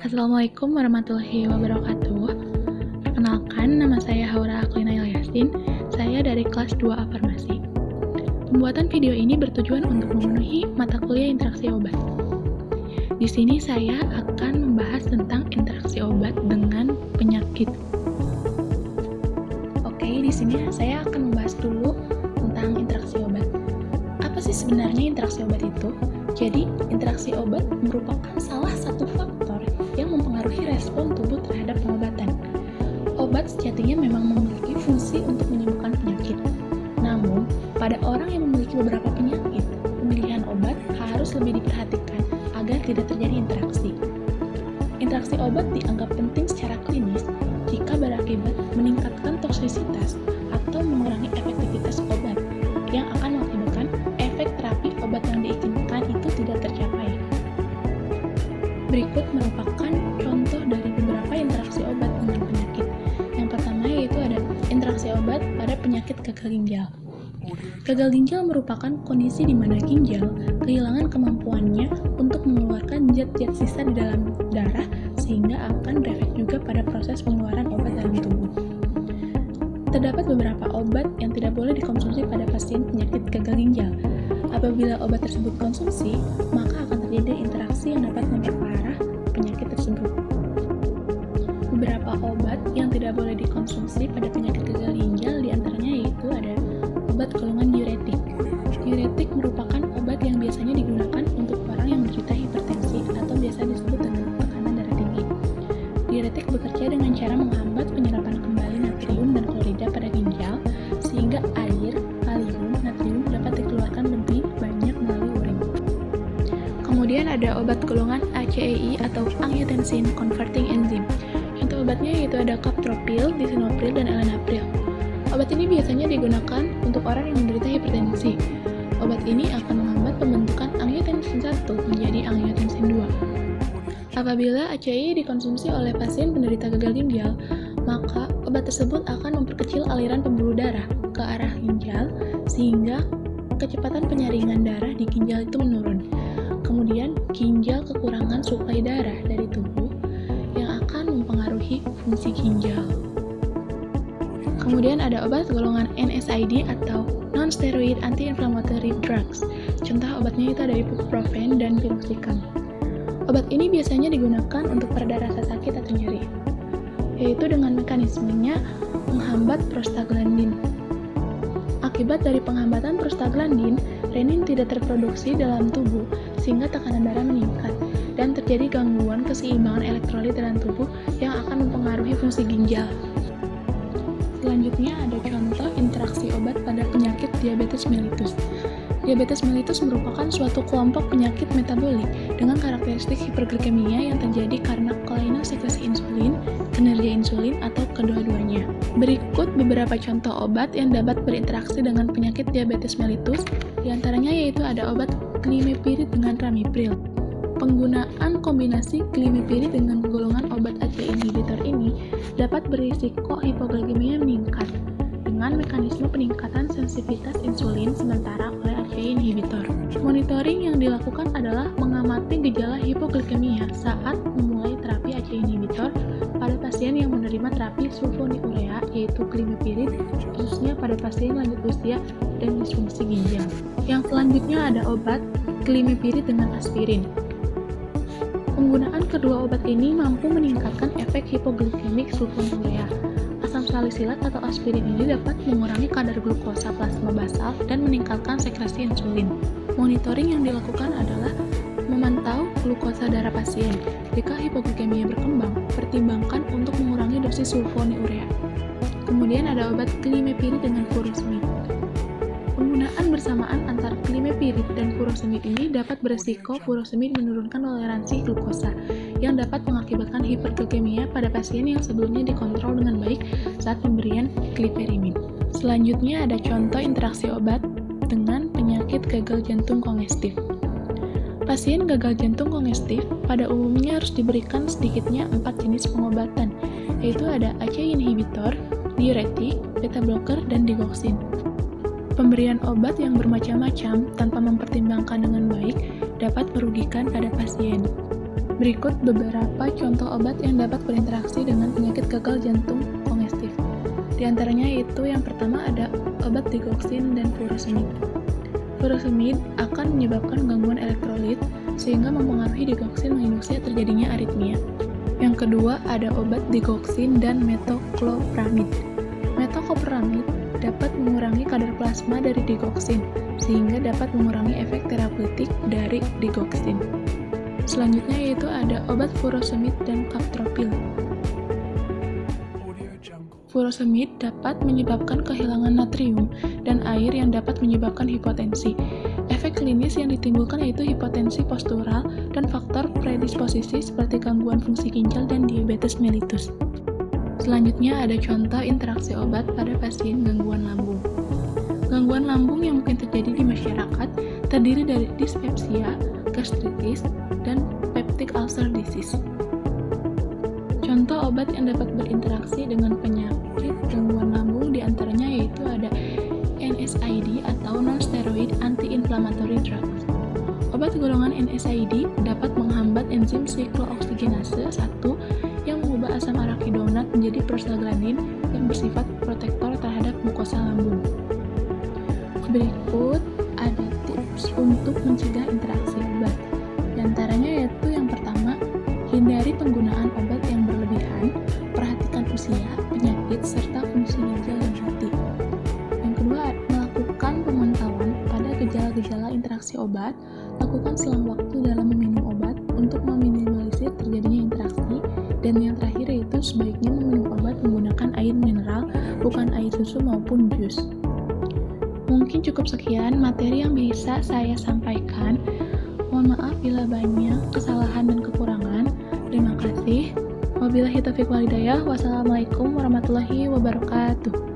Assalamualaikum warahmatullahi wabarakatuh. Perkenalkan, nama saya Haura Aklina Ilyasin. Saya dari kelas 2A Farmasi. Pembuatan video ini bertujuan untuk memenuhi mata kuliah interaksi obat. Di sini saya akan membahas tentang interaksi obat dengan penyakit. Oke, di sini saya akan membahas dulu tentang interaksi obat. Apa sih sebenarnya interaksi obat itu? Jadi, interaksi obat merupakan salah satu faktor yang mempengaruhi respon tubuh terhadap pengobatan. Obat sejatinya memang memiliki fungsi untuk menyembuhkan penyakit. Namun, pada orang yang memiliki beberapa penyakit, pemilihan obat harus lebih diperhatikan agar tidak terjadi interaksi. Interaksi obat dianggap penting secara klinis jika berakibat meningkatkan toksisitas atau mengurangi efektivitas obat yang akan mengakibatkan efek terapi obat yang diinginkan itu tidak tercapai. Berikut merupakan contoh dari beberapa interaksi obat dengan penyakit. Yang pertama yaitu ada interaksi obat pada penyakit gagal ginjal. Gagal ginjal merupakan kondisi di mana ginjal kehilangan kemampuannya untuk mengeluarkan zat-zat sisa di dalam darah sehingga akan berefek juga pada proses pengeluaran obat dalam tubuh. Terdapat beberapa obat yang tidak boleh dikonsumsi pada pasien penyakit gagal ginjal. Apabila obat tersebut dikonsumsi, maka akan terjadi interaksi yang dapat memperparah penyakit tersebut. Beberapa obat yang tidak boleh dikonsumsi pada penyakit gagal ginjal diantaranya yaitu ada obat golongan diuretik. Diuretik merupakan obat yang biasanya digunakan untuk orang yang menderita hipertensi atau biasa disebut dengan tekanan darah tinggi. Diuretik bekerja dengan cara menghambat penyerapan kembali natrium dan klorida pada ginjal sehingga air, kalium, natrium dapat dikeluarkan lebih banyak melalui urin. Kemudian ada obat golongan ACEI atau angiotensin converting enzyme. Contoh obatnya yaitu ada captopril, lisinopril, dan enalapril. Obat ini biasanya digunakan untuk orang yang menderita hipertensi. Obat ini akan menghambat pembentukan angiotensin 1 menjadi angiotensin 2. Apabila ACEI dikonsumsi oleh pasien penderita gagal ginjal, maka obat tersebut akan memperkecil aliran pembuluh darah ke arah ginjal sehingga kecepatan penyaringan darah di ginjal itu menurun. Kemudian, ginjal kekurangan suplai darah dari tubuh yang akan mempengaruhi fungsi ginjal. Kemudian ada obat golongan NSAID atau non-steroid anti-inflammatory drugs. Contoh obatnya itu ada ibuprofen dan piroxicam. Obat ini biasanya digunakan untuk pereda rasa sakit atau nyeri, yaitu dengan mekanismenya menghambat prostaglandin. Akibat dari penghambatan prostaglandin, renin tidak terproduksi dalam tubuh sehingga tekanan darah meningkat dan terjadi gangguan keseimbangan elektrolit dalam tubuh yang akan mempengaruhi fungsi ginjal. Selanjutnya ada contoh interaksi obat pada penyakit diabetes mellitus. Diabetes mellitus merupakan suatu kelompok penyakit metabolik dengan karakteristik hiperglikemia yang terjadi karena kelainan sekresi insulin, kinerja insulin, atau kedua-duanya. Berikut beberapa contoh obat yang dapat berinteraksi dengan penyakit diabetes mellitus, diantaranya yaitu ada obat glimepiride dengan ramipril. Penggunaan kombinasi glimepiride dengan golongan obat ACE inhibitor ini dapat berisiko hipoglikemia meningkat dengan mekanisme peningkatan sensitivitas insulin sementara oleh ACE inhibitor. Monitoring yang dilakukan adalah mengamati gejala hipoglikemia saat memulai terapi ACE inhibitor pada pasien yang menerima terapi sulfonylurea yaitu glimepiride, khususnya pada pasien lanjut usia dan disfungsi ginjal. Yang selanjutnya ada obat glimepiride dengan aspirin. Penggunaan kedua obat ini mampu meningkatkan efek hipoglikemik sulfonylurea. Asam salisilat atau aspirin ini dapat mengurangi kadar glukosa plasma basal dan meningkatkan sekresi insulin. Monitoring yang dilakukan adalah memantau glukosa darah pasien. Jika hipoglikemia berkembang, pertimbangkan untuk mengurangi dosis sulfonylurea. Kemudian ada obat glimepiride dengan furosemid. Penggunaan bersamaan antara glimepiride dan furosemid ini dapat beresiko furosemid menurunkan toleransi glukosa yang dapat mengakibatkan hiperglikemia pada pasien yang sebelumnya dikontrol dengan baik saat pemberian gliperimin. Selanjutnya ada contoh interaksi obat dengan penyakit gagal jantung kongestif. Pasien gagal jantung kongestif pada umumnya harus diberikan sedikitnya 4 jenis pengobatan, yaitu ada ACE inhibitor, diuretik, beta blocker, dan digoxin. Pemberian obat yang bermacam-macam tanpa mempertimbangkan dengan baik dapat merugikan pada pasien. Berikut beberapa contoh obat yang dapat berinteraksi dengan penyakit gagal jantung kongestif. Di antaranya yaitu yang pertama ada obat digoxin dan furosemid. Furosemid akan menyebabkan gangguan elektrolit sehingga mempengaruhi digoxin menginduksi terjadinya aritmia. Yang kedua ada obat digoxin dan metoclopramid. Metoclopramid dapat mengurangi kadar plasma dari digoxin sehingga dapat mengurangi efek terapeutik dari digoxin. Selanjutnya yaitu ada obat furosemid dan captopril. Furosemid dapat menyebabkan kehilangan natrium dan air yang dapat menyebabkan hipotensi. Efek klinis yang ditimbulkan yaitu hipotensi postural dan faktor predisposisi seperti gangguan fungsi ginjal dan diabetes mellitus. Selanjutnya ada contoh interaksi obat pada pasien gangguan lambung. Gangguan lambung yang mungkin terjadi di masyarakat terdiri dari dispepsia, gastritis, dan peptic ulcer disease. Contoh obat yang dapat berinteraksi dengan penyakit gangguan lambung diantaranya yaitu ada NSAID atau non-steroid anti-inflammatory drugs. Obat golongan NSAID dapat menghambat enzim siklooksigenase 1 yang mengubah asam arachidonat menjadi prostaglandin yang bersifat protektor terhadap mukosa lambung. Berikut ada tips untuk mencegah interaksi obat. Di antaranya yaitu yang pertama, hindari penggunaan obat yang berlebihan, perhatikan usia, penyakit, serta fungsi ginjal dan hati. Yang kedua, melakukan pemantauan pada gejala-gejala interaksi obat, lakukan selang waktu dalam meminum obat untuk meminimalisir terjadinya interaksi, dan yang terakhir yaitu sebaiknya meminum obat menggunakan air mineral, bukan air susu maupun jus. Mungkin cukup sekian materi yang bisa saya sampaikan. Mohon maaf bila banyak kesalahan dan kekurangan. Terima kasih. Wabillahi taufiq wal hidayah. Wassalamualaikum warahmatullahi wabarakatuh.